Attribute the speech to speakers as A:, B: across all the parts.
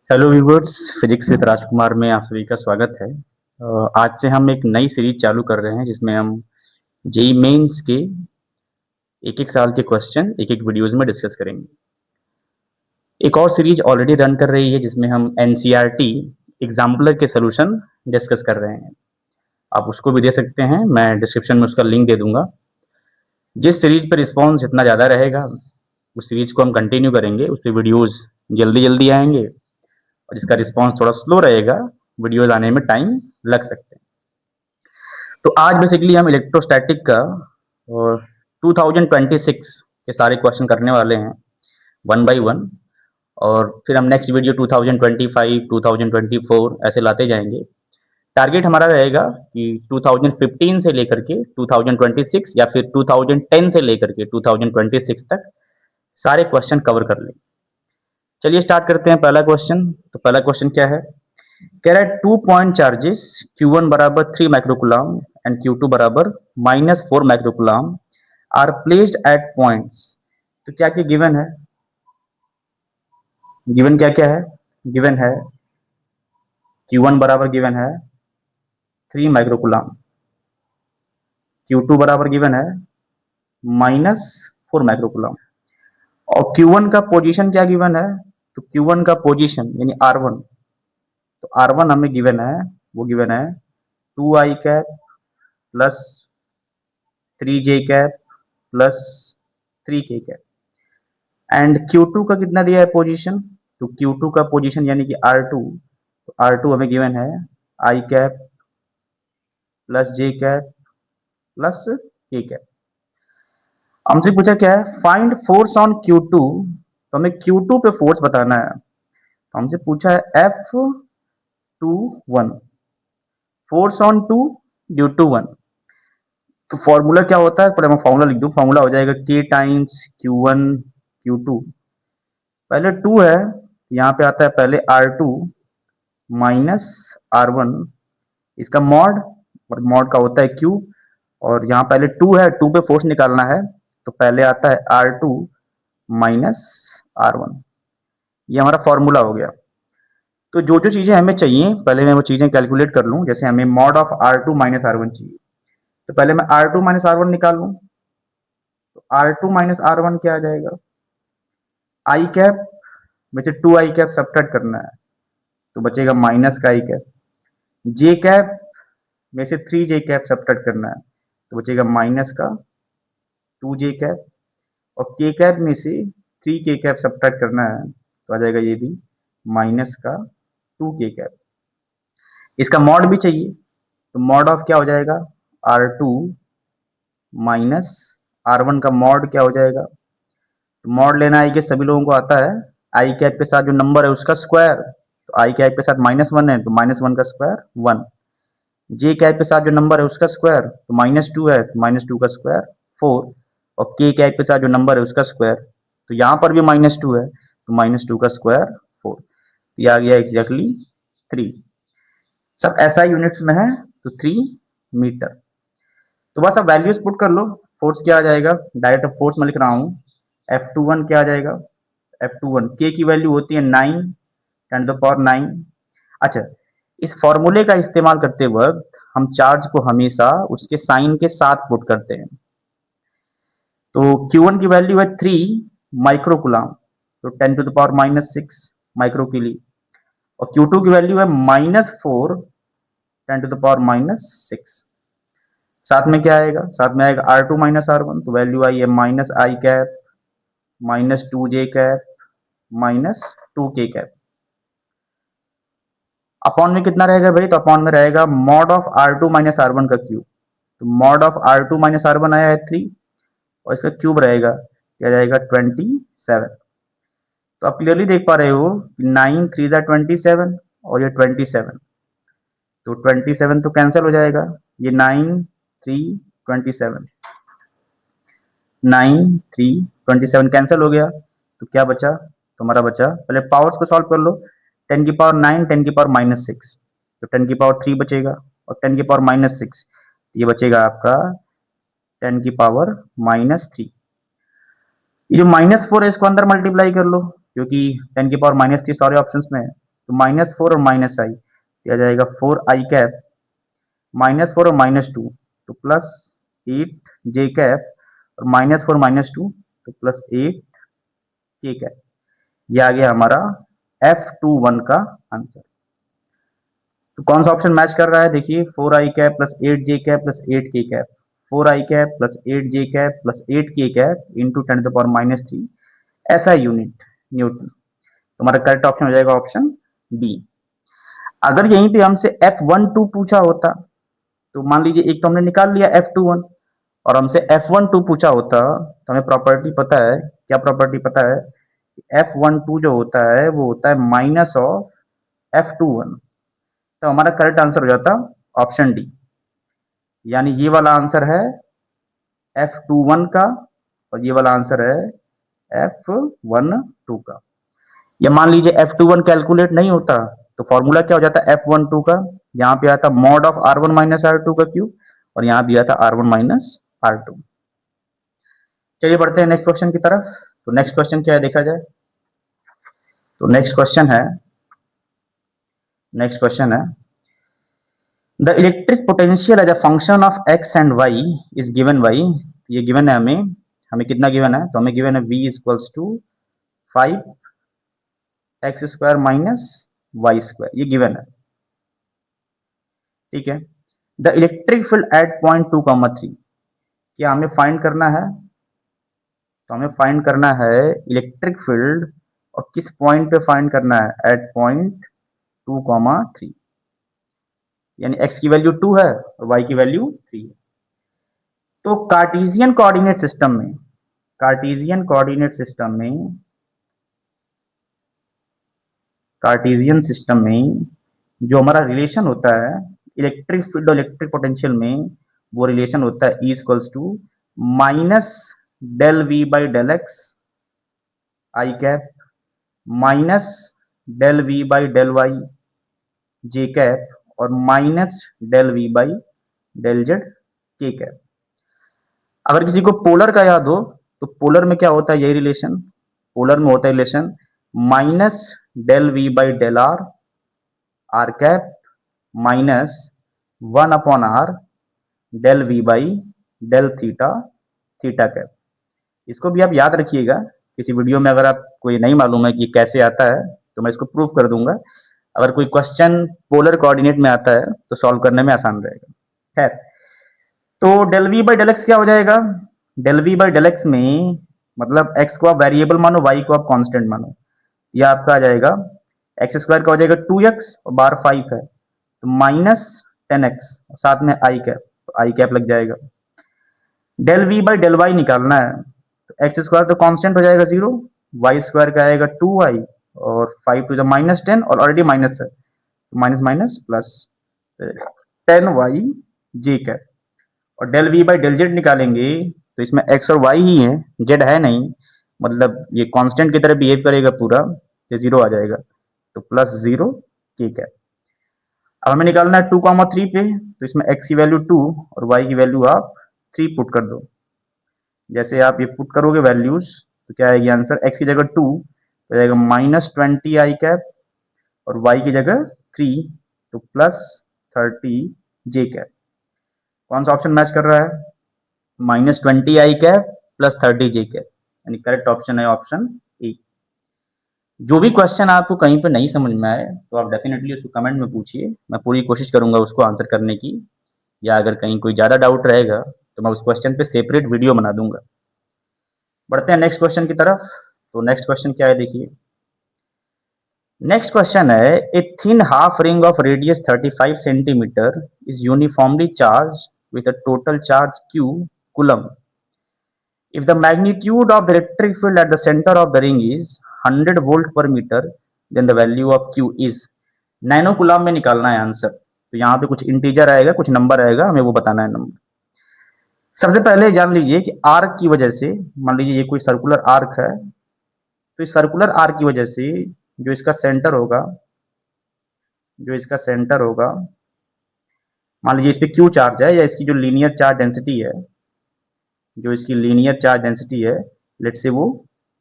A: Hello viewers, physics with राजकुमार में आप सभी का स्वागत है। आज से हम एक नई सीरीज चालू कर रहे हैं जिसमें हम जेई मेंस के एक एक साल के क्वेश्चन एक एक वीडियोस में डिस्कस करेंगे। एक और सीरीज ऑलरेडी रन कर रही है जिसमें हम एनसीईआरटी एग्जाम्पलर के सोल्यूशन डिस्कस कर रहे हैं। आप उसको भी दे सकते हैं, मैं डिस्क्रिप्शन में उसका लिंक दे दूंगा। जिस सीरीज पर रिस्पॉन्स जितना ज़्यादा रहेगा उस सीरीज को हम कंटिन्यू करेंगे, उस पर वीडियोज़ जल्दी जल्दी आएंगे, और जिसका रिस्पॉन्स थोड़ा स्लो रहेगा वीडियोज आने में टाइम लग सकते हैं। तो आज बेसिकली हम इलेक्ट्रोस्टैटिक का और 2026 के सारे क्वेश्चन करने वाले हैं वन बाय वन, और फिर हम नेक्स्ट वीडियो 2025 2024 ऐसे लाते जाएंगे। टारगेट हमारा रहेगा कि 2015 से लेकर के 2026 या फिर 2010 से लेकर के 2026 तक सारे क्वेश्चन कवर कर लें। चलिए स्टार्ट करते हैं। पहला क्वेश्चन, तो पहला क्वेश्चन क्या है? कह रहा है 2 पॉइंट चार्जेस Q1 बराबर 3 माइक्रोकुलाम एंड Q2 बराबर -4 microcoulomb are placed at points. तो क्या क्या गिवन है? गिवन क्या क्या है? गिवन है Q1 बराबर गिवन है 3 माइक्रोकुलाम, Q2 बराबर गिवन है -4 माइक्रोकुलाम, और Q1 का पोजीशन क्या गिवन है? तो Q1 का पोजीशन यानी R1, तो R1 हमें गिवन है, वो गिवन है 2i cap plus 3j cap plus 3k cap. And Q2 का कितना दिया है पोजीशन? तो Q2 का पोजीशन यानी कि R2, तो R2 हमें गिवन है i cap plus j cap plus k cap. हमसे पूछा क्या है? फाइंड फोर्स ऑन Q2, तो हमें Q2 पे फोर्स बताना है। तो हमसे पूछा है F21, force on 2 due to 1। तो फॉर्मूला क्या होता है? पहले मैं फॉर्मूला लिख दूं। फॉर्मूला हो जाएगा K टाइम्स Q1 Q2। पहले 2 है, यहाँ पे आता है पहले R2 माइनस R1, इसका मॉड, और मॉड का होता है Q, और यहाँ पहले 2 है, 2 पे फोर्स निकालना है, तो पहले आता है R2 माइनस R1। ये हमारा फॉर्मूला हो गया। तो जो जो चीज़ें हमें चाहिए पहले मैं वो चीज़ें कैलकुलेट कर लूँ। जैसे हमें mod of R2 minus R1 चाहिए, तो पहले मैं R2 माइनस R1 निकाल लूँ। तो R2 माइनस R1 क्या आ जाएगा? आई कैप में से 2i कैप सब्ट्रैक्ट करना है, तो बचेगा माइनस का i कैप। जे कैप में से 3j कैप सब्ट्रैक्ट करना है, तो बचेगा माइनस का 2j कैप। और के कैप में से 3k कैप सब्ट्रैक्ट करना है, तो आ जाएगा ये भी माइनस का 2k कैप। इसका मॉड भी चाहिए, तो मॉड ऑफ क्या हो जाएगा? R2 माइनस R1 का मॉड क्या हो जाएगा? तो मॉड लेना है कि सभी लोगों को आता है आई कैप के साथ जो नंबर है उसका स्क्वायर, तो आई कैप के साथ -1 है, तो -1 का स्क्वायर 1। जे कैप के साथ जो नंबर है उसका स्क्वायर, तो -2 है, तो -2 का स्क्वायर 4। और के कैप के साथ जो नंबर है उसका स्क्वायर, तो यहाँ पर भी -2 है, तो -2 का स्क्वायर 4। ये आ गया एग्जैक्टली 3। सब SI यूनिट्स में है, तो 3 मीटर। तो बस अब वैल्यूज पुट कर लो। फोर्स क्या आ जाएगा? डायरेक्ट फोर्स में लिख रहा हूँ, F21 क्या आ जाएगा? F21 के की वैल्यू होती है 9 10⁹9। अच्छा, इस फॉर्मूले का इस्तेमाल करते वक्त हम चार्ज को हमेशा उसके साइन के साथ पुट करते हैं। तो Q1 की वैल्यू है 3 माइक्रोकुलाम, तो 10⁻⁻6 माइक्रो के लिए, और Q2 की वैल्यू है -4 10⁻⁻6। साथ में क्या आएगा? साथ में आएगा R2 माइनस R1, तो वैल्यू आई है minus i cap minus 2j cap minus 2k cap. Upon में कितना रहेगा भाई? तो अपॉन में रहेगा mod of R2 minus R1 का क्यूब। तो mod of R2 minus R1 आया है 3, और इसका क्यूब रहेगा, क्या जाएगा? 27। तो आप क्लियरली देख पा रहे हो 9 3 27 और ये 27, तो 27 तो कैंसिल हो जाएगा। ये 9 3 27, 9 3 27 कैंसिल हो गया, तो क्या बचा? तो हमारा बचा, पहले पावर्स को सॉल्व कर लो। 10⁻9 10⁻⁻6, तो 10⁻3 बचेगा, और 10⁻⁻6 ये बचेगा आपका 10⁻⁻3। ये जो -4 है इसको अंदर मल्टीप्लाई कर लो, क्योंकि 10⁻⁻3 सारे ऑप्शंस में है, तो -4 और -i आ जाएगा 4i कैप, -4 और -2 तो +8j कैप, और -4 -2 तो +8k कैप। ये आ गया हमारा F21 का आंसर। तो कौन सा ऑप्शन मैच कर रहा है? देखिए 4i cap plus 8j cap plus 8k cap, 4i cap plus 8j cap plus 8k cap into 10⁻³ SI unit Newton. तो हमारा करेक्ट ऑप्शन हो जाएगा ऑप्शन बी। अगर यहीं पे हमसे F12 पूछा होता, तो मान लीजिए एक तो हमने निकाल लिया F21, और हमसे F12 पूछा होता तो हमें प्रॉपर्टी पता है, क्या प्रॉपर्टी पता है? F12 जो होता है वो होता है माइनस ऑफ F21। तो हमारा करेक्ट आंसर हो जाता ऑप्शन डी, यानी ये वाला आंसर है F21 का, और ये वाला आंसर है F12 का। या मान लीजिए F21 कैलकुलेट नहीं होता, तो फॉर्मूला क्या हो जाता है F12 का? यहाँ पे आता mod of R1 minus R2 का क्यूब, और यहाँ भी आता R1 माइनस R2। चलिए बढ़ते हैं नेक्स्ट क्वेश्चन की तरफ। तो नेक्स्ट क्वेश्चन क्या है देखा जाए। तो नेक्स्ट क्वेश्चन है the electric potential as a function of X and Y is given by, ये गिवन है हमें कितना गिवन है? तो हमें गिवन है v equals to 5x² minus y², ये गिवन है, ठीक है। The electric field at point 2,3, क्या हमें फाइंड करना है? तो हमें फाइंड करना है इलेक्ट्रिक फील्ड, और किस पॉइंट पे फाइंड करना है? एट पॉइंट 2,3, यानी x की वैल्यू 2 है और y की वैल्यू 3 है। तो कार्टेशियन कोऑर्डिनेट सिस्टम में, कार्टेशियन सिस्टम में जो हमारा रिलेशन होता है इलेक्ट्रिक फील्ड और इलेक्ट्रिक पोटेंशियल में, वो रिलेशन होता है E equals to minus del V by del x i cap minus del V by del y j cap, और minus del V by del z k cap. अगर किसी को polar का याद हो, तो पोलर में क्या होता है? यही रिलेशन, पोलर में होता है relation minus del V by del R R cap minus 1/r del V by del theta theta cap. इसको भी आप याद रखिएगा, किसी वीडियो में अगर आपको ये नहीं मालूम है कि कैसे आता है, तो मैं इसको प्रूफ कर दूंगा। अगर कोई क्वेश्चन पोलर कोऑर्डिनेट में आता है तो सॉल्व करने में आसान रहेगा। खैर, तो del V by del X क्या हो जाएगा? Del V by del X में मतलब एक्स को आप वेरिएबल मानो, वाई को आप कांस्टेंट मानो, यह आपका आ जाएगा x² का हो जाएगा 2x, और बार 5 है तो माइनस 10x, साथ में आई कैप, तो आई कैप लग जाएगा। Del V by del Y निकालना है, तो x² तो कांस्टेंट हो जाएगा 0, y² का आएगा 2y, और 5 टू द -10, और ऑलरेडी माइनस है तो minus minus plus 10y J cap. और del V by del Z निकालेंगे, तो इसमें x और y ही है, z है नहीं, मतलब ये कांस्टेंट की तरह बिहेव करेगा पूरा, ये 0 आ जाएगा, तो +0 ठीक है। अब हमें निकालना है 2,3 पे, तो इसमें x की वैल्यू 2 और y की वैल्यू आप 3 पुट कर दो। जैसे आप ये पुट करोगे वैल्यूज, तो क्या आएगी आंसर? x की जगह 2 हो जाएगा -20 आई कैप, और y की जगह 3 तो +30 जे कैप। कौन सा ऑप्शन मैच कर रहा है? -20 आई कैप +30 जे कैप, यानी करेक्ट ऑप्शन है ऑप्शन ए। जो भी क्वेश्चन आपको कहीं पर नहीं समझ में आए, तो आप डेफिनेटली उसको कमेंट में पूछिए, मैं पूरी कोशिश करूंगा उसको आंसर करने की, या अगर कहीं कोई ज़्यादा डाउट रहेगा तो मैं उस क्वेश्चन पे सेपरेट वीडियो बना दूंगा। बढ़ते हैं नेक्स्ट क्वेश्चन की तरफ। तो नेक्स्ट क्वेश्चन क्या है देखिए। नेक्स्ट क्वेश्चन है a thin half ring of radius 35 centimetre is uniformly charge with a total charge q coulomb. If the magnitude of the electric field at the center of the ring is 100 volt per meter, then the value of Q is nano coulomb में निकालना है answer. तो यहाँ पे कुछ integer आएगा, कुछ number आएगा, हमें वो बताना है नंबर। सबसे पहले जान लीजिए कि आर्क की वजह से, मान लीजिए ये कोई सर्कुलर आर्क है, तो इस सर्कुलर आर्क की वजह से जो इसका सेंटर होगा, मान लीजिए इस पे क्यू चार्ज है, या इसकी जो लीनियर चार्ज डेंसिटी है, लेट से वो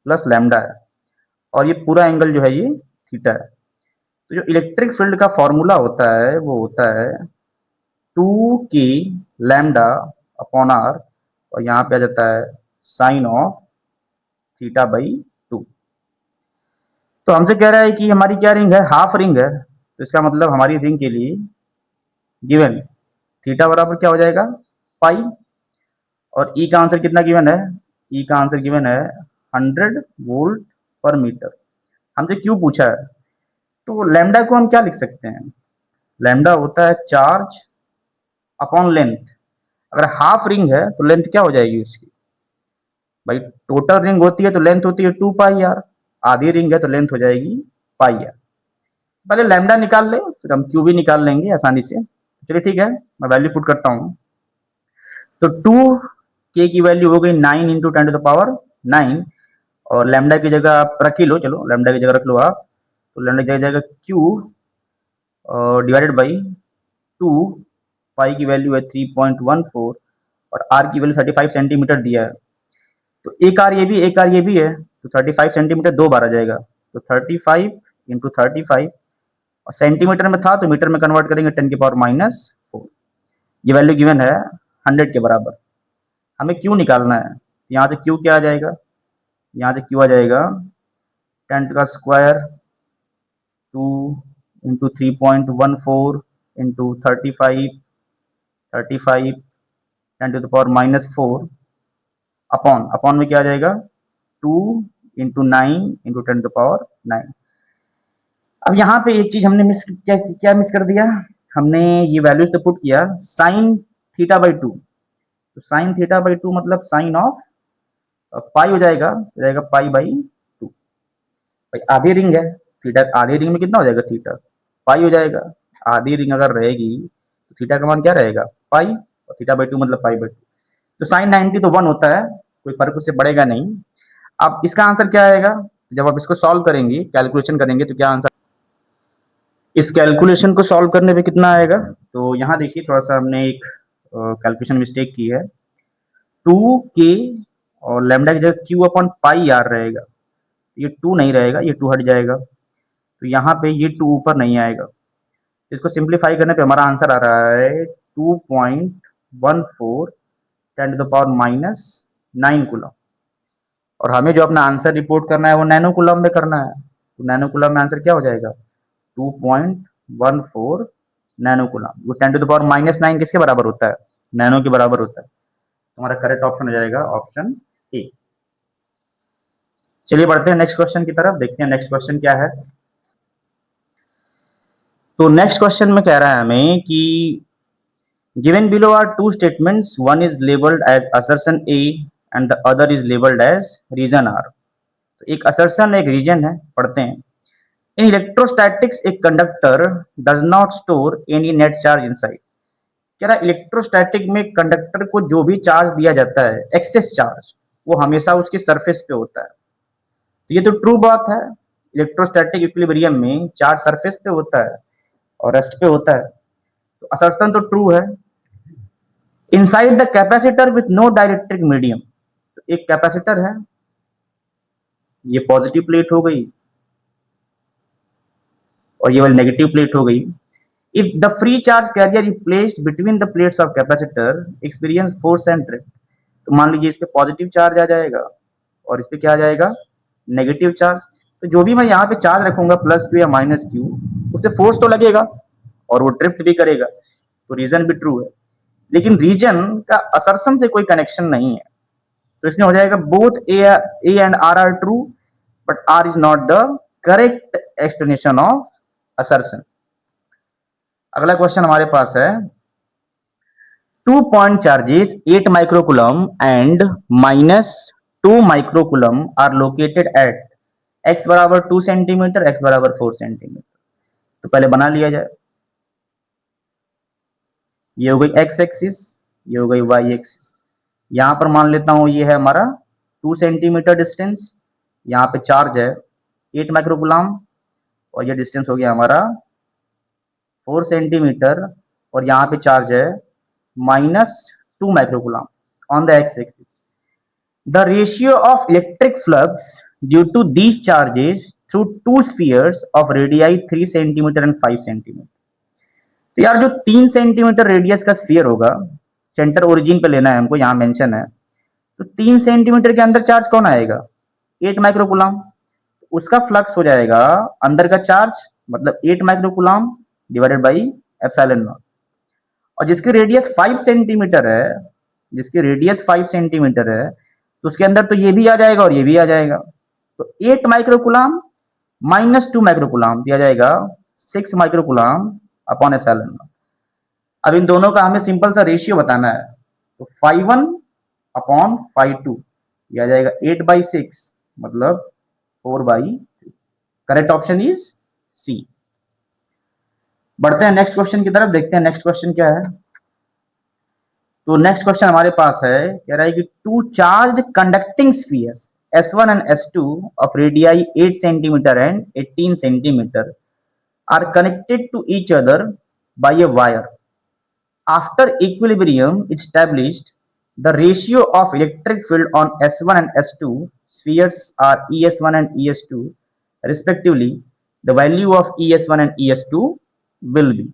A: प्लस लैम्डा है, और ये पूरा एंगल जो है ये थीटा है। तो जो इलेक्ट्रिक फील्ड का फॉर्मूला होता है वो होता है 2k लैम्डा अपॉन आर, और यहाँ पे आ जाता है साइन ऑफ थीटा बाई 2। तो हमसे कह रहा है कि हमारी क्या रिंग है, हाफ रिंग है, तो इसका मतलब हमारी रिंग के लिए गिवन थीटा बराबर क्या हो जाएगा, पाई। और ई का आंसर कितना गिवन है, ई का आंसर गिवन है 100 वोल्ट पर मीटर। हमसे क्यों पूछा है, तो लैम्डा को हम क्या लिख सकते हैं, लैम्डा होता है चार्ज अपॉन लेंथ। अगर हाफ रिंग है तो लेंथ क्या हो जाएगी उसकी, भाई टोटल रिंग होती है तो लेंथ होती है 2 पाई आर, आधी रिंग है तो लेंथ हो जाएगी पाई आर। पहले लैम्डा निकाल ले, फिर हम क्यू भी निकाल लेंगे आसानी से। चलिए ठीक है, मैं वैल्यू पुट करता हूँ। तो 2k की वैल्यू हो गई 9 इंटू 10⁻9, और लैम्डा की जगह आप रख ही लो, चलो लैम्डा की जगह रख लो आप, तो लैम्डा की जगह जाएगा क्यू डिवाइडेड बाई 2, पाई की वैल्यू है 3.14, और आर की वैल्यू 35 सेंटीमीटर दिया है। तो एक आर ये भी, एक आर ये भी है, तो 35 सेंटीमीटर 2 बार आ जाएगा, तो 35 इंटू 35, और सेंटीमीटर में था तो मीटर में कन्वर्ट करेंगे 10⁻⁻4। ये वैल्यू गिवन है 100 के बराबर। हमें क्यू निकालना है, यहाँ से क्यू क्या आ जाएगा, यहाँ से क्यू आ जाएगा 10 का square 2 into 3.14 into 35 10⁻⁻4 upon, upon में क्या आ जाएगा 2 इंटू 9 इंटू 10⁻9। अब यहाँ पे एक चीज हमने मिस क्या मिस कर दिया, हमने ये वैल्यूज तो पुट किया साइन थीटा बाई 2, तो साइन थीटा बाई 2 मतलब साइन ऑफ पाई हो जाएगा पाई बाई 2। भाई आधी रिंग है, थीटा आधी रिंग में कितना हो जाएगा, थीटा पाई हो जाएगा। आधी रिंग अगर रहेगी तो थीटा का मान क्या रहेगा, पाई, और थीटा बाई 2 मतलब पाई बाई 2। तो साइन 90 तो 1 होता है, कोई फर्क उससे पड़ेगा नहीं। अब इसका आंसर क्या आएगा, जब आप इसको सॉल्व करेंगे, कैलकुलेशन करेंगे, तो क्या आंसर, इस कैलकुलेशन को सॉल्व करने पे कितना आएगा, तो यहाँ देखिए थोड़ा सा हमने एक कैलकुलेशन मिस्टेक की है। 2k और लैम्डा की जगह q अपॉन पाई आर रहेगा, ये 2 नहीं रहेगा, ये 2 हट जाएगा, तो यहाँ पे ये 2 ऊपर नहीं आएगा। तो इसको सिंप्लीफाई करने पे हमारा आंसर आ रहा है 2.14 10⁻⁻9 कूलम। और हमें जो अपना आंसर रिपोर्ट करना है वो नैनो कूलम में करना है, तो नैनो कूलम में आंसर क्या हो जाएगा 2.14 नैनो कूलम। वो 10⁻⁻9 किसके बराबर होता है, नैनो के बराबर होता है। तुम्हारा करेक्ट ऑप्शन हो जाएगा ऑप्शन ए। चलिए बढ़ते हैं नेक्स्ट क्वेश्चन की तरफ, देखते हैं नेक्स्ट क्वेश्चन क्या है। तो नेक्स्ट क्वेश्चन में कह रहा है हमें कि given below are two statements, one is labelled as assertion A and the other is labelled as reason R. तो एक असर्शन एक रीजन है, पढ़ते हैं। In electrostatics a conductor does not store any net charge inside. कह रहा electrostatic में conductor को जो भी चार्ज दिया जाता है, एक्सेस चार्ज, वो हमेशा उसकी सरफेस पे होता है। तो ये तो ट्रू बात है, इलेक्ट्रोस्टैटिक इक्विलिब्रियम में चार्ज सरफेस पे होता है और रेस्ट पे होता है, तो असर्शन तो ट्रू है। Inside the capacitor with no dielectric medium, तो एक कैपेसिटर है, ये पॉजिटिव प्लेट हो गई और ये वाली नेगेटिव प्लेट हो गई। If the free charge carrier is placed between the plates of capacitor experience force and drift. तो मान लीजिए इस पे पॉजिटिव चार्ज आ जाएगा और इस पे क्या आ जाएगा, नेगेटिव चार्ज। तो जो भी मैं यहाँ पे चार्ज रखूंगा प्लस क्यू या माइनस क्यू, उससे फोर्स तो लगेगा और वो ड्रिफ्ट भी करेगा, तो रीजन भी ट्रू है। लेकिन रीजन का असर्शन से कोई कनेक्शन नहीं है, तो इसमें हो जाएगा both A and R are true, but R is not the correct explanation of assertion. अगला क्वेश्चन हमारे पास है, 2 point charges 8 microcoulomb and minus 2 microcoulomb are located at x बराबर 2 सेंटीमीटर, x बराबर 4 सेंटीमीटर। तो पहले बना लिया जाए, ये हो गई x एक्सिस, ये हो गई y एक्सिस। यहां पर मान लेता हूं ये है हमारा 2 सेंटीमीटर डिस्टेंस, यहाँ पे चार्ज है 8 माइक्रोकूलम, और ये डिस्टेंस हो गया हमारा 4 सेंटीमीटर, और यहाँ पे चार्ज है -2 microcoulomb on the x-axis. The ratio of electric flux due to these charges through to spheres of radii 3 centimetre and 5 centimetre. तो यार जो 3 सेंटीमीटर रेडियस का स्फीयर होगा, सेंटर ओरिजिन पे लेना है हमको, यहाँ मेंशन है, तो 3 सेंटीमीटर के अंदर चार्ज कौन आएगा? 8 माइक्रोकूलम। उसका फ्लक्स हो जाएगा अंदर का चार्ज, मतलब 8 microcoulomb divided by epsilon not. और जिसकी रेडियस 5 सेंटीमीटर है, जिसकी रेडियस 5 सेंटीमीटर है, तो उसके अंदर तो ये भी आ जाएगा और ये भी आ जाएगा। तो 8 माइक्रोकूलम माइनस 2 माइक्रोकूलम दिया जाएगा 6 माइक्रोकूलम अपॉन एप्सिलॉन नॉट। अब इन दोनों का हमें सिंपल सा रेशियो बताना है, तो 5 1 अपॉन 5 2 ये आ जाएगा 8/6, मतलब 4/3। Correct option is C. बढ़ते हैं नेक्स्ट क्वेश्चन की तरफ, देखते हैं नेक्स्ट क्वेश्चन क्या है। तो नेक्स्ट क्वेश्चन हमारे पास है, कह रहा है कि two charged conducting spheres S1 and S2 of radii 8 centimeter and 18 centimeter are connected to each other by a wire. After equilibrium is established, the ratio of electric field on S1 and S2 spheres are ES1 and ES2 respectively. The value of ES1 and ES2 will be।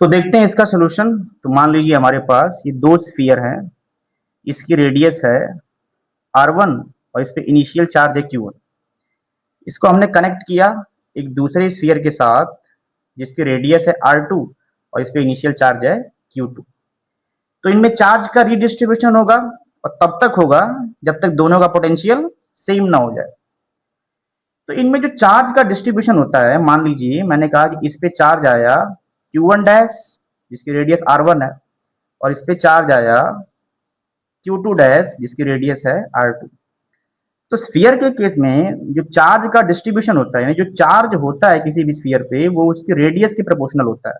A: तो देखते हैं इसका solution. तो मान लीजिए हमारे पास ये दो स्फीयर हैं, इसकी रेडियस है R1 और इस पे इनिशियल चार्ज है Q1। इसको हमने कनेक्ट किया एक दूसरे स्फीयर के साथ जिसकी रेडियस है R2 और इस पे इनिशियल चार्ज है Q2। तो इनमें चार्ज का रीडिस्ट्रीब्यूशन होगा और तब तक होगा जब तक दोनों का पोटेंशियल सेम ना हो जाए। तो इनमें जो चार्ज का डिस्ट्रीब्यूशन होता है, मान लीजिए मैंने कहा कि इस पे चार्ज आया Q1 डैश जिसकी रेडियस R1 है, और इस पे चार्ज आया Q2 डैश जिसकी रेडियस है R2। तो स्फीयर के केस में जो चार्ज का डिस्ट्रीब्यूशन होता है, यानी जो चार्ज होता है किसी भी स्फीयर पे, वो उसकी रेडियस के प्रोपोर्शनल होता है।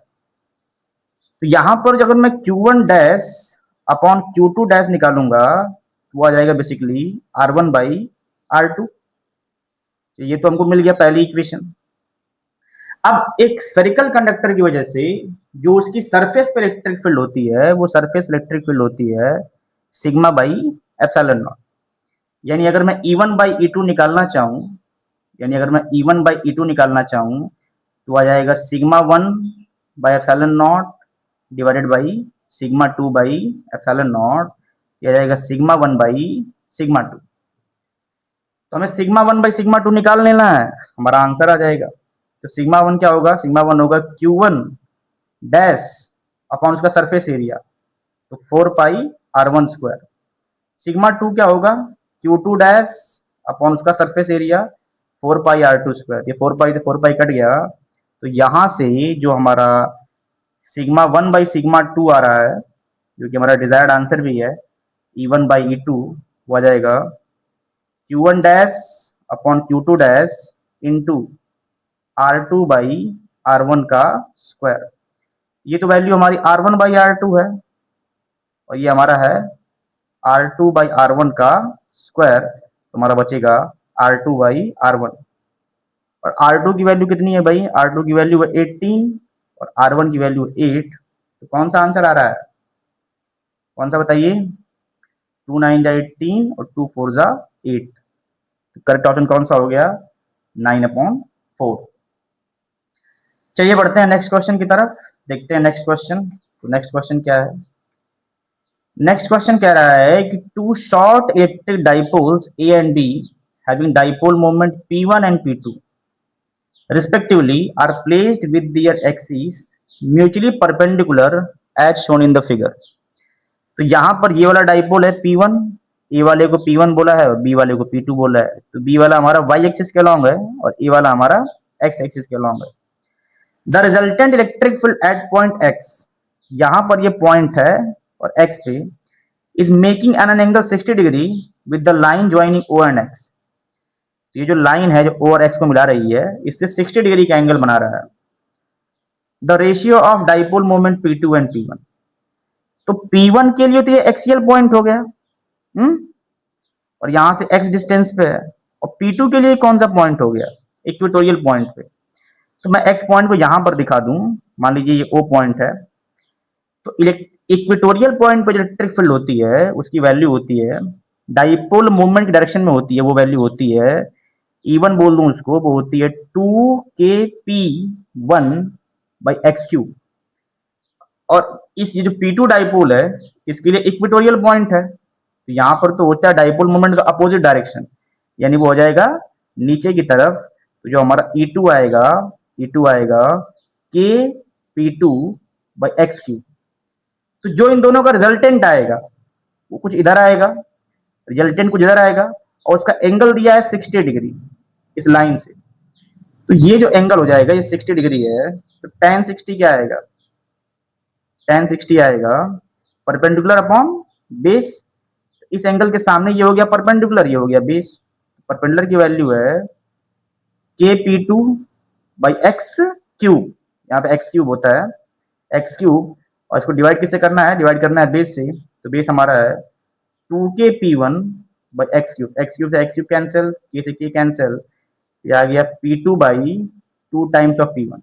A: तो यहां पर अगर मैं Q1 dash upon Q2 dash निकालूंगा तो आ जाएगा बेसिकली R1/R2। ये तो हमको मिल गया पहली इक्वेशन। अब एक स्फेरिकल कंडक्टर की वजह से जो उसकी सरफेस पे इलेक्ट्रिक फील्ड होती है, वो सरफेस इलेक्ट्रिक फील्ड होती है सिग्मा बाई एप्सिलॉन नॉट। यानी अगर मैं E1/E2 निकालना चाहूं, यानी अगर मैं E1/E2 निकालना चाहूं तो आ जाएगा sigma 1 by epsilon not divided by sigma 2 by epsilon not, ये आ जाएगा सिग्मा 1 बाई सिग्मा 2। तो हमें सिग्मा 1 बाई सिग्मा 2 निकाल लेना है, हमारा आंसर आ जाएगा। तो सिग्मा 1 क्या होगा? सिग्मा 1 होगा Q1 डैश अपॉन उसका सरफेस एरिया, तो 4πr1²। सिग्मा 2 क्या होगा? Q2 डैश अपॉन उसका सरफेस एरिया 4πr2²। ये 4π से 4π कट गया, तो यहां से जो हमारा सिग्मा 1 बाई सिग्मा 2 आ रहा है, जो कि हमारा डिजायर्ड आंसर भी है E1/E2, वो आ जाएगा Q1 dash upon Q2 dash into R2/R1 का स्क्वायर। ये तो वैल्यू हमारी R1/R2 है और ये हमारा है R2/R1 का स्क्वायर, तो हमारा बचेगा R2/R1। और R2 की वैल्यू कितनी है भाई? R2 की वैल्यू है 18 और R1 की वैल्यू 8। तो कौन सा आंसर आ रहा है? कौन सा बताइए? 2 9 जा 18 और 2 4 जा 8। तो करेक्ट ऑप्शन कौन सा हो गया? 9/4। चलिए बढ़ते हैं नेक्स्ट क्वेश्चन की तरफ, देखते हैं नेक्स्ट क्वेश्चन। तो नेक्स्ट क्वेश्चन क्या है? नेक्स्ट क्वेश्चन कह रहा है कि two short electric dipoles A and B having dipole moment P1 and P2 respectively are placed with their axes mutually perpendicular as shown in the figure। तो यहां पर ये वाला डाइपोल है P1, ए वाले को P1 बोला है और बी वाले को P2 बोला है। तो बी वाला हमारा y एक्सिस के अलॉन्ग है और ए वाला हमारा x एक्सिस के अलॉन्ग है। The resultant electric field at point x, यहां पर ये पॉइंट है और x पे, is making an angle 60 degree with the line joining O and X। ये जो लाइन है जो O और X को मिला रही है, इससे 60 डिग्री का एंगल बना रहा है। The ratio of dipole moment P2 and P1। तो P1 के लिए तो ये एक्सियल पॉइंट हो गया, और यहां से X डिस्टेंस पे है। और P2 के लिए कौन सा पॉइंट हो गया? इक्वेटोरियल पॉइंट पे। तो मैं X पॉइंट को यहां पर दिखा दूं, मान लीजिए ये O पॉइंट है। तो इक्वेटोरियल पॉइंट पर जो इलेक्ट्रिक फील्ड होती है उसकी वैल्यू होती है डाइपोल मूवमेंट की डायरेक्शन में होती है, वो वैल्यू होती है, E1 बोल दूं उसको, वो होती है 2kp1 बाई एक्स क्यूब। और इस ये जो P2 डाइपोल है इसके लिए इक्वेटोरियल पॉइंट है, तो यहां पर तो होता है डाइपोल मोमेंट का अपोजिट डायरेक्शन, यानी वो हो जाएगा नीचे की तरफ। तो जो हमारा E2 आएगा के P two by x cube. तो जो इन दोनों का रिजल्टेंट आएगा वो कुछ इधर आएगा, रिजल्टेंट कुछ इधर आएगा, और उसका एंगल दिया है 60 डिग्री इस लाइन से। तो ये जो एंगल हो जाएगा ये 60 डिग्री है, तो tan 60 क्या आएगा, tan 60 आएगा परपेंडिकुलर अपॉन बेस। इस एंगल के सामने ये हो गया परपेंडिकुलर, ये हो गया बेस। परपेंडिकुलर की वैल्यू है के P two by x cube, यहाँ पे एक्स क्यूब होता है, एक्स क्यूब। और इसको डिवाइड किससे करना है, डिवाइड करना है बेस से, तो बेस हमारा है 2k p1 by x cube से एक्स क्यूब कैंसिल, के से के कैंसिल, ये आ गया p2 by 2 times of p1।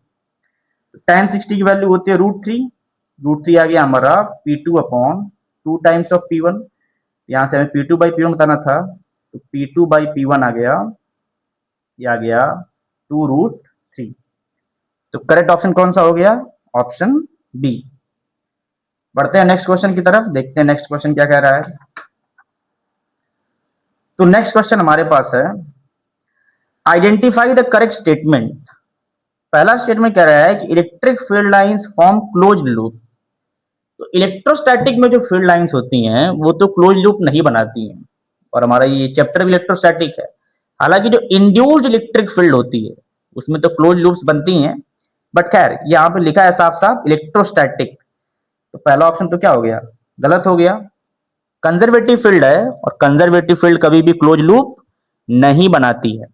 A: tan 60 की वैल्यू होती है √3 आ गया हमारा p2 upon 2 times of p1। यहाँ से हमें p2 बाई p1 बताना था, तो p2 बाई p1 आ गया, ये आ गया 2√3। तो करेक्ट ऑप्शन कौन सा हो गया, ऑप्शन बी। बढ़ते हैं नेक्स्ट क्वेश्चन की तरफ, देखते हैं नेक्स्ट क्वेश्चन क्या कह रहा है। तो नेक्स्ट क्वेश्चन हमारे पास है, आइडेंटिफाई द करेक्ट स्टेटमेंट। पहला स्टेटमेंट कह रहा है कि electric field lines form closed loop. तो इलेक्ट्रोस्टैटिक में जो फील्ड लाइंस होती हैं वो तो क्लोज लूप नहीं बनाती हैं, और हमारा ये चैप्टर भी इलेक्ट्रोस्टैटिक है। हालांकि जो इंड्यूस्ड इलेक्ट्रिक फील्ड होती है उसमें तो क्लोज लूप्स बनती हैं, बट खैर यहाँ पे लिखा है साफ साफ इलेक्ट्रोस्टैटिक, तो पहला ऑप्शन तो क्या हो गया, गलत हो गया। कंजर्वेटिव फील्ड है, और कंजर्वेटिव फील्ड कभी भी क्लोज लूप नहीं बनाती है।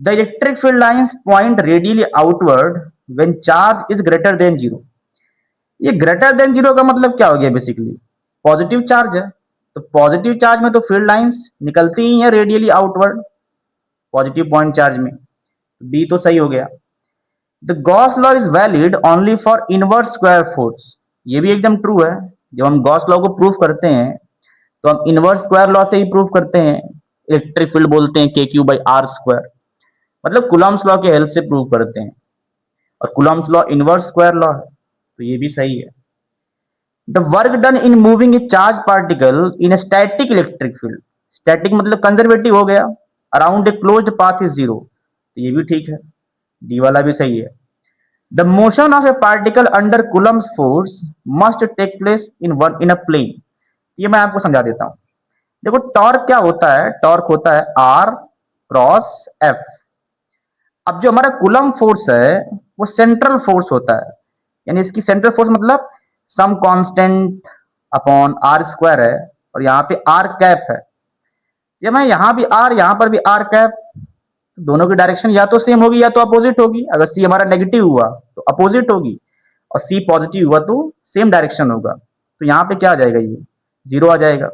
A: The electric field lines point radially outward when charge is greater than zero. ये ग्रेटर देन जीरो का मतलब क्या हो गया, बेसिकली पॉजिटिव चार्ज है, तो पॉजिटिव चार्ज में तो फील्ड लाइंस निकलती ही है radially outward positive point charge में, बी तो सही हो गया। The Gauss law is valid only for inverse square force, ये भी एकदम ट्रू है। जब हम गॉस लॉ को प्रूव करते हैं तो हम इनवर्स स्क्वायर लॉ से ही प्रूव करते हैं। इलेक्ट्रिक फील्ड बोलते हैं के क्यू बाई आर स्क्वायर, मतलब कुलम्स लॉ के हेल्प से प्रूव करते हैं, और Coulomb's law inverse square law है, तो ये भी सही है। The work done in moving a charge particle in static electric field, static मतलब कंजर्वेटिव हो गया, around a closed path is zero, तो ये भी ठीक है, डी वाला भी सही है। The motion of a particle under Coulomb's force must take place in a plane. ये मैं आपको समझा देता हूं। देखो टॉर्क क्या होता है, टॉर्क होता है आर क्रॉस एफ। अब जो हमारा कुलम फोर्स है वो सेंट्रल फोर्स होता है, यानी इसकी सेंट्रल फोर्स मतलब some constant upon R square है, और यहाँ पे आर कैप है। जब मैं यहाँ भी आर यहाँ पर भी आर कैप, दोनों की डायरेक्शन या तो सेम होगी या तो अपोजिट होगी। अगर सी हमारा नेगेटिव हुआ तो अपोजिट होगी, और सी पॉजिटिव हुआ तो सेम डायरेक्शन होगा। तो यहाँ पे क्या आ जाएगा, ये जीरो आ जाएगा।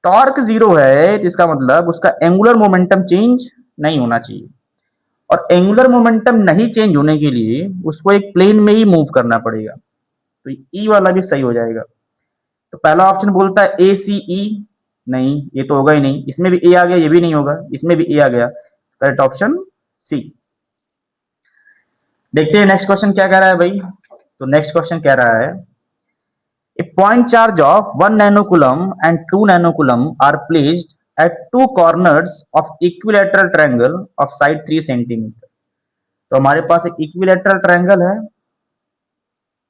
A: टॉर्क जीरो है तो इसका मतलब उसका एंगुलर मोमेंटम चेंज नहीं होना चाहिए, और एंगुलर मोमेंटम नहीं चेंज होने के लिए उसको एक प्लेन में ही मूव करना पड़ेगा, तो ई वाला भी सही हो जाएगा। तो पहला ऑप्शन बोलता है ए सी ई, नहीं ये तो होगा ही नहीं, इसमें भी ए आ गया, ये भी नहीं होगा, इसमें भी ए आ गया, करेक्ट ऑप्शन सी। देखते हैं नेक्स्ट क्वेश्चन क्या कह रहा है भाई। तो नेक्स्ट क्वेश्चन कह रहा है, a point charge of 1 nanocoulomb and 2 nanocoulomb are placed at two corners of equilateral triangle of side 3 centimeter. तो हमारे पास एक इक्विलैटरल ट्रायंगल है,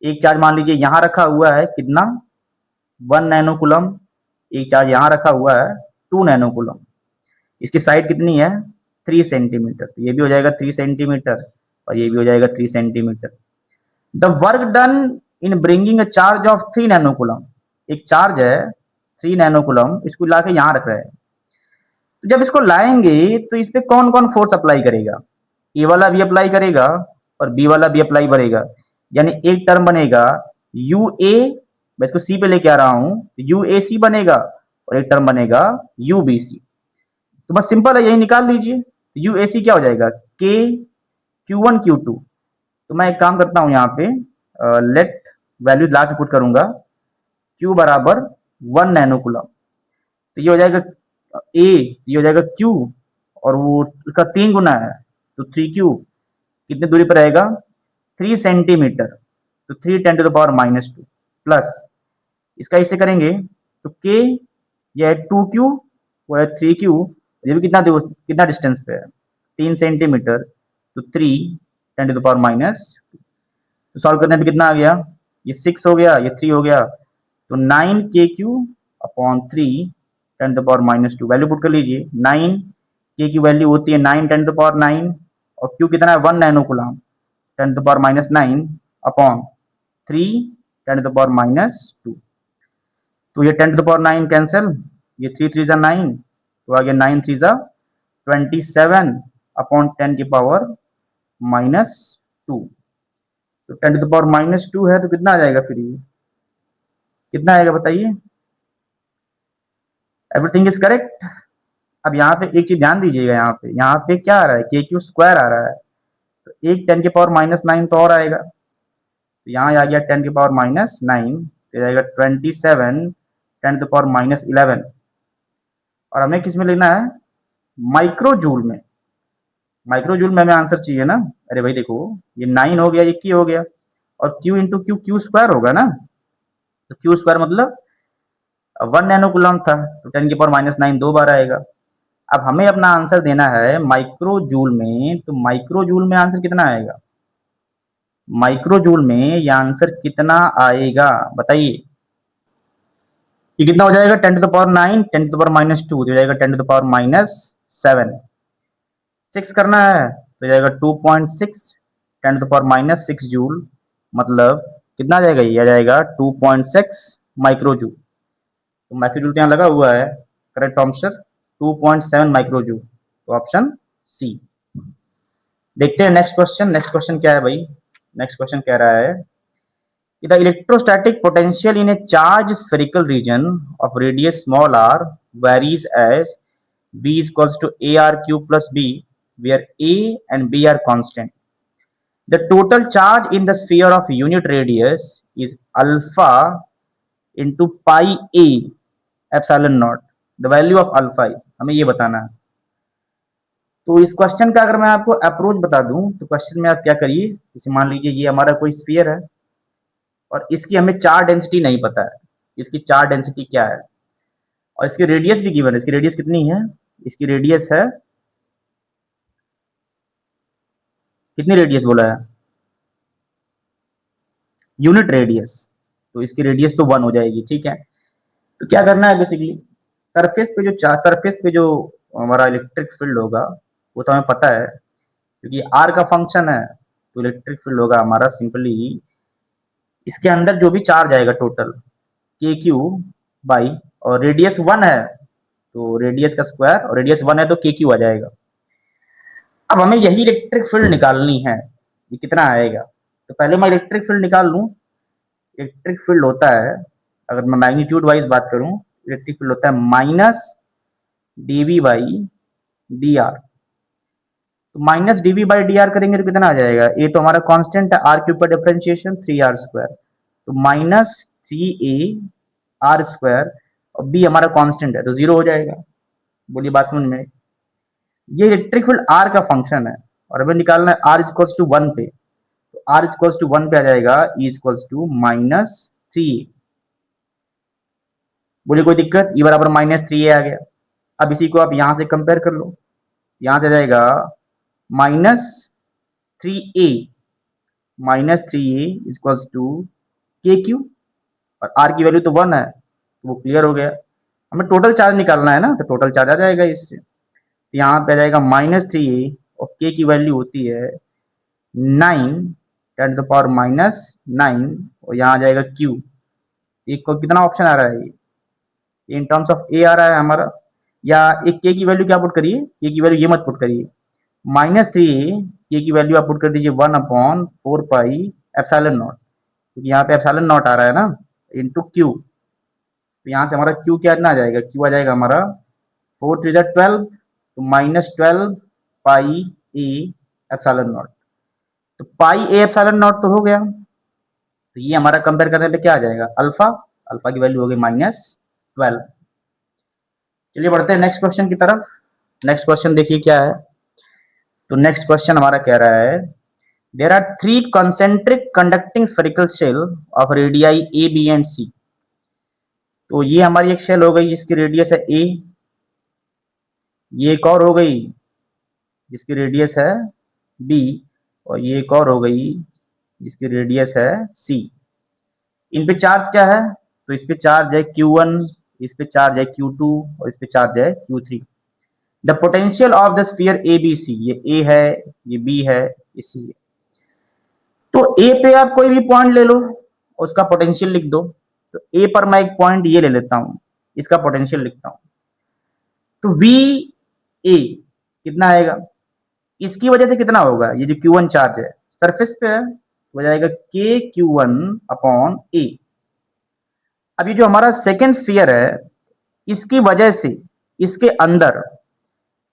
A: एक चार्ज मान लीजिए यहां रखा हुआ है, कितना 1 नैनोकूलम, एक चार्ज यहां रखा हुआ है 2 नैनोकूलम, इसकी साइड कितनी है 3 सेंटीमीटर, तो ये भी हो जाएगा 3 सेंटीमीटर, और ये भी हो जाएगा 3 centimetre. The work done in bringing a charge of 3 नैनोकूलम, एक चार्ज है 3 नैनोकूलम, इसको लाके यहां रख रहे हैं। तो जब इसको लाएंगे तो इस पे कौन कौन फोर्स अप्लाई करेगा, ए वाला भी अप्लाई करेगा और बी वाला भी अप्लाई करेगा, यानी एक टर्म बनेगा यू ए, मैं इसको सी पे लेके आ रहा हूं, यू ए सी बनेगा, और एक टर्म बनेगा यू बी सी। तो बस सिंपल है, यही निकाल लीजिए। यू ए सी क्या हो जाएगा, के क्यू वन क्यू टू। तो मैं एक काम करता हूं यहाँ पे, लेट वैल्यू लास्ट पुट करूंगा, क्यू बराबर 1 नैनोकूलम, तो ये हो जाएगा ए, ये हो जाएगा क्यू, और वो उसका 3 गुना है, तो 3 क्यू कितनी दूरी पर रहेगा, 3 सेंटीमीटर, तो 3 × 10⁻², प्लस इसका इससे करेंगे तो के, यह है 2Q, वो है 3Q, ये भी कितना डिस्टेंस पे है, 3 सेंटीमीटर, तो 3 × 10⁻²। तो सॉल्व करने पे कितना आ गया, ये 6 हो गया, ये 3 हो गया, तो 9 KQ/3 × 10⁻², वैल्यू पुट कर लीजिए। 9 K की वैल्यू होती है 9 × 10⁻⁹, और Q कितना है 1 नैनो कूलम, 10⁻⁹ अपॉन 3 × 10⁻²। तो ये 10⁻⁹ कैंसिल, ये 3 3 9, तो आ गया 9 3 27/10⁻²। तो 10⁻² है, तो कितना आ जाएगा फिर, ये कितना आएगा बताइए। Everything is correct. अब यहाँ पे एक चीज ध्यान दीजिएगा, यहाँ पे क्या आ रहा है, KQ² आ रहा है, तो एक 10⁻⁹ तो और आएगा, तो यहाँ आ गया 10⁻⁹, तो जाएगा 27 10⁻11। और हमें किस में लेना है, माइक्रो जूल में। माइक्रो जूल में हमें आंसर चाहिए ना। अरे भाई देखो, ये 9 हो गया, ये की हो गया, और Q इंटू क्यू, Q² होगा ना, तो Q² मतलब 1 नैनो कूलम था, तो 10⁻⁹ 2 बार आएगा। अब हमें अपना आंसर देना है माइक्रो जूल में, तो माइक्रो जूल में आंसर कितना आएगा, माइक्रो जूल में ये आंसर कितना आएगा बताइए। ये कितना हो जाएगा, 10⁻9 10⁻², हो जाएगा 10⁻7। 6 करना है तो जाएगा 2.6 10⁻6 जूल, मतलब कितना आ जाएगा, ये आ जाएगा 2.6 माइक्रो जूल। तो माइक्रो जूल यहाँ लगा हुआ है, करेक्ट आंसर 2.7 माइक्रो जूल, तो ऑप्शन सी। देखते हैं नेक्स्ट क्वेश्चन। नेक्स्ट क्वेश्चन क्या है भाई, नेक्स्ट क्वेश्चन कह रहा है कि the electrostatic potential in a charge spherical region of radius small r varies as b is equals to ARQ plus b, where A and B are constant. The total charge in the sphere of unit radius is alpha into pi a epsilon naught. The value of alpha is, हमें ये बताना है। तो इस question का अगर मैं आपको अप्रोच बता दूं, तो क्वेश्चन में आप क्या करिए, जैसे मान लीजिए ये हमारा कोई स्फीयर है, और इसकी हमें चार्ज डेंसिटी नहीं पता है, इसकी चार्ज डेंसिटी क्या है, और इसकी रेडियस भी गिवन है। इसकी रेडियस कितनी है, इसकी रेडियस है, कितनी रेडियस बोला है, यूनिट रेडियस, तो इसकी रेडियस तो 1 हो जाएगी, ठीक है। तो क्या करना है, बेसिकली सरफेस पे जो हमारा इलेक्ट्रिक फील्ड होगा वो तो हमें पता है, क्योंकि आर का फंक्शन है, तो इलेक्ट्रिक फील्ड होगा हमारा सिंपली इसके अंदर जो भी चार्ज आएगा टोटल KQ/, और रेडियस 1 है तो रेडियस का स्क्वायर, और रेडियस 1 है तो KQ आ जाएगा। अब हमें यही इलेक्ट्रिक फील्ड निकालनी है, ये कितना आएगा। तो पहले मैं इलेक्ट्रिक फील्ड निकाल लूं। इलेक्ट्रिक फील्ड होता है, अगर मैं मैग्नीट्यूड वाइज बात करूं, इलेक्ट्रिक फील्ड होता है -dV/dr। तो -dV/dr करेंगे तो कितना आ जाएगा, ए तो हमारा कांस्टेंट है, r क्यूब का डिफरेंशिएशन 3r², तो -3ar², और b हमारा कांस्टेंट है तो 0 हो जाएगा। बोलिए बात समझ में। ये इलेक्ट्रिक फील्ड r का फंक्शन है, और हमें निकालना है r इक्वल्स टू 1 पे, तो r इक्वल्स टू 1 पे आ जाएगा e इक्वल्स टू -3a। बोलिए कोई दिक्कत, e बराबर -3a आ गया। अब इसी को आप यहां से कंपेयर कर लो, यहां से आ जाएगा -3a इक्वल्स टू KQ, और r की वैल्यू तो 1 है, तो वो क्लियर हो गया। हमें टोटल चार्ज निकालना है ना, तो टोटल चार्ज आ जाएगा इससे, तो यहाँ पे आ जाएगा -3a, और k की वैल्यू होती है 9 10⁻⁹, और यहाँ आ जाएगा q। एक को कितना ऑप्शन आ रहा है, ये इन टर्म्स ऑफ a आ रहा है हमारा, या एक k की वैल्यू क्या पुट करिए, k की वैल्यू ये मत पुट करिए, -3a, k की वैल्यू आप पुट कर दीजिए 1/4πε0, क्योंकि यहाँ पे एप्सिलॉन नॉट आ रहा है ना, इंटू क्यू। तो यहाँ से हमारा क्यू क्या आ जाएगा, क्यू आ जाएगा हमारा 4 3 12, तो -12πe⁴ तो πe⁴ तो हो गया। तो ये हमारा कंपेयर करने पे क्या आ जाएगा, अल्फा, अल्फा की वैल्यू हो गई -12। चलिए बढ़ते हैं नेक्स्ट क्वेश्चन की तरफ। नेक्स्ट क्वेश्चन देखिए क्या है। तो नेक्स्ट क्वेश्चन हमारा कह रहा है there are three concentric conducting spherical shell of radii a b and c. तो ये हमारी एक शेल हो गई जिसकी रेडियस है ए, ये एक और हो गई जिसकी रेडियस है बी, और ये एक और हो गई जिसकी रेडियस है सी। इन पे चार्ज क्या है? तो इस पे चार्ज है Q1, इस पे चार्ज है Q2 और इस पे चार्ज है Q3। The potential of the sphere A B C, ये ए है, ये बी है, ये सी है। तो ए पे आप कोई भी पॉइंट ले लो, उसका पोटेंशियल लिख दो। तो ए पर मैं एक पॉइंट ये ले लेता हूं, इसका पोटेंशियल लिखता हूं। तो वी ए कितना आएगा? इसकी वजह से कितना होगा? ये जो Q1 चार्ज है सरफेस पे है, हो जाएगा के Q1 अपॉन ए। अब ये जो हमारा सेकेंड स्फीयर है, इसकी वजह से इसके अंदर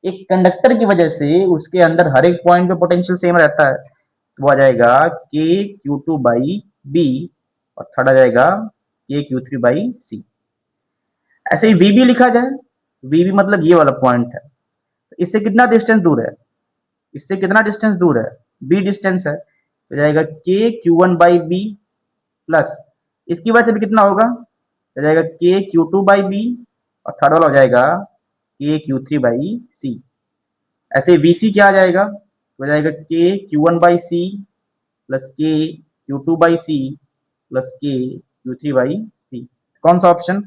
A: एक कंडक्टर की वजह से उसके अंदर हर एक पॉइंट पे पोटेंशियल सेम रहता है, तो वो आ जाएगा के Q2 बाई बी, और थर्ड आ जाएगा के Q3 बाई सी। ऐसे ही वी भी लिखा जाए, वी भी मतलब ये वाला पॉइंट है। तो इससे कितना डिस्टेंस दूर है? इससे कितना डिस्टेंस दूर है? बी डिस्टेंस है, तो जाएगा के Q1 बाई बी प्लस इसकी वजह से भी कितना होगा? हो जाएगा के Q2 बाई बी, और थर्ड वाला हो जाएगा के Q3 बाई सी। ऐसे VC क्या आ जाएगा? हो जाएगा के Q1 बाई सी प्लस के Q2 बाई सी प्लस के Q3 बाई सी। कौन सा ऑप्शन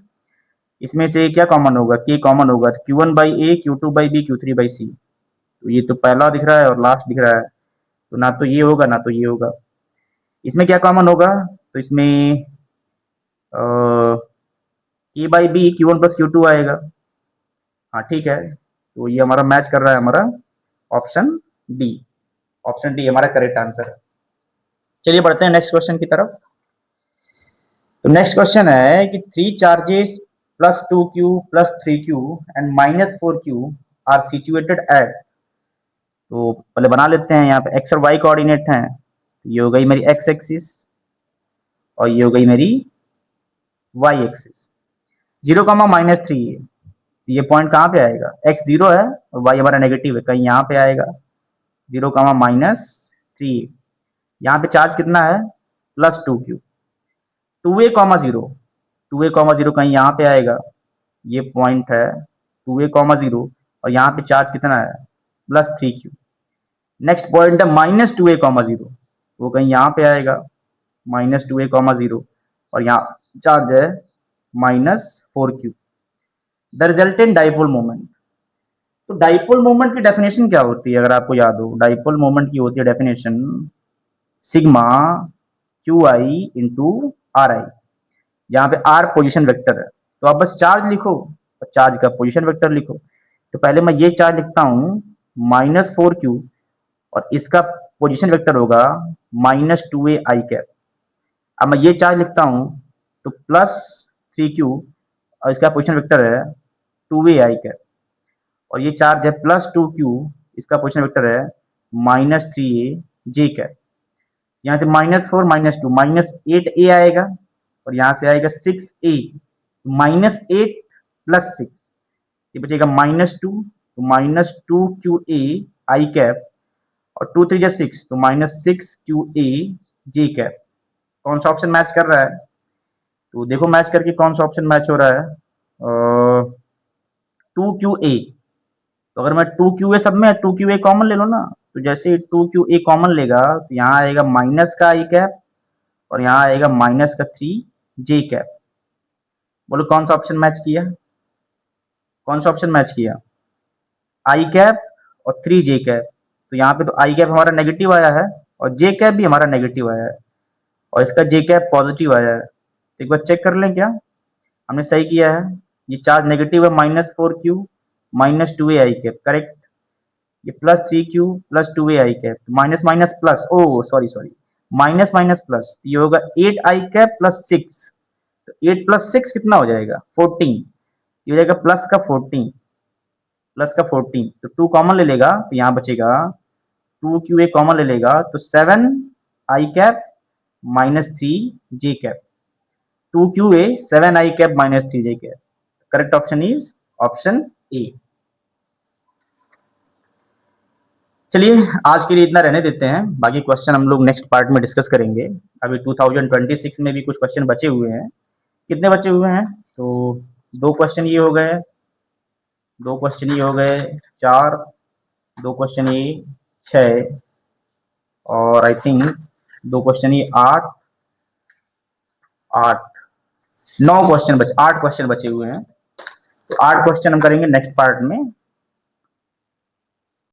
A: इसमें से क्या कॉमन होगा? के कॉमन होगा, तो Q1 by a, Q2 by b, Q3 by c. तो ये तो पहला दिख रहा है और लास्ट दिख रहा है, तो ना तो ये होगा ना तो ये होगा। इसमें क्या कॉमन होगा? तो इसमें के by B Q1 plus Q2 आएगा। हाँ ठीक है, तो ये हमारा मैच कर रहा है, हमारा ऑप्शन डी। ऑप्शन डी हमारा करेक्ट आंसर है। चलिए बढ़ते हैं नेक्स्ट क्वेश्चन की तरफ। तो नेक्स्ट क्वेश्चन है कि three charges plus 2Q plus 3Q and minus 4Q are situated at. तो पहले बना लेते हैं, यहाँ पे एक्स और वाई कोऑर्डिनेट हैं। ये हो गई मेरी एक्स एक्सिस और ये हो गई मेरी वाई एक्सिस। 0, -3 है, ये पॉइंट कहाँ पे आएगा? एक्स 0 है और वाई हमारा नेगेटिव है, कहीं यहाँ पे आएगा। 0, -3। यहाँ पे चार्ज कितना है? Plus 2Q। 2a, 0, 2a, 0 कहीं यहाँ पे आएगा, ये पॉइंट है 2a, 0, और यहाँ पे चार्ज कितना है? Plus 3Q। नेक्स्ट पॉइंट है -2a, 0, वो कहीं यहाँ पे आएगा, -2a, 0, और यहाँ चार्ज है -4Q। The resultant dipole moment. तो डाइपोल मोमेंट की डेफिनेशन क्या होती है? अगर आपको याद हो, डाइपोल मोमेंट की होती है definition sigma QI into RI, जहाँ पे R पोजीशन वेक्टर है। तो आप बस चार्ज लिखो और चार्ज का पोजीशन वेक्टर लिखो। तो पहले मैं ये चार्ज लिखता हूँ -4Q, और इसका पोजीशन वेक्टर होगा -2a I कैप। अब मैं ये चार्ज लिखता हूँ तो +3Q, और इसका पोजीशन वेक्टर है 2a I कैप, और ये चार्ज है +2Q, इसका पोजीशन वेक्टर है -3a J कैप। यहाँ से -4 -2 -8a आएगा, और यहाँ से आएगा 6a, -8 प्लस 6, ये बचेगा -2, तो -2QA I कैप, और 2 3 6, तो -6QA J कैप। कौन सा ऑप्शन मैच कर रहा है? तो देखो मैच करके कौन सा ऑप्शन मैच हो रहा है। 2QA। तो अगर मैं 2QA सब में 2QA कॉमन ले लो ना, तो जैसे 2QA कॉमन लेगा तो यहाँ आएगा माइनस का आई कैप, और यहाँ आएगा -3J कैप। बोलो कौन सा ऑप्शन मैच किया? कौन सा ऑप्शन मैच किया? आई कैप और 3J कैप। तो यहाँ पे तो आई कैप हमारा नेगेटिव आया है, और जे कैप भी हमारा नेगेटिव आया है, और इसका जे कैप पॉजिटिव आया है। तो एक बार चेक कर लें क्या हमने सही किया है। ये चार्ज नेगेटिव है, -4Q -2a i cap, correct. ये +3Q +2a i cap, minus minus plus, oh sorry sorry, minus minus plus, ये होगा 8 आई कैप प्लस 6। तो 8 प्लस 6 कितना हो जाएगा? 14। ये हो जाएगा प्लस का 14, तो 2 कॉमन ले लेगा तो यहाँ बचेगा 2QA कॉमन ले लेगा, तो 7 i cap -3J cap. 2QA 7 i cap -3J cap. Correct option is option a. चलिए आज के लिए इतना रहने देते हैं, बाकी क्वेश्चन हम लोग नेक्स्ट पार्ट में डिस्कस करेंगे। अभी 2026 में भी कुछ क्वेश्चन बचे हुए हैं। कितने बचे हुए हैं? तो दो क्वेश्चन ये हो गए, दो क्वेश्चन ये हो गए 4, दो क्वेश्चन ये 6, और आई थिंक दो क्वेश्चन ये 8, 8, 9 क्वेश्चन बचे, 8 क्वेश्चन बचे हुए हैं। तो 8 क्वेश्चन हम करेंगे नेक्स्ट पार्ट में।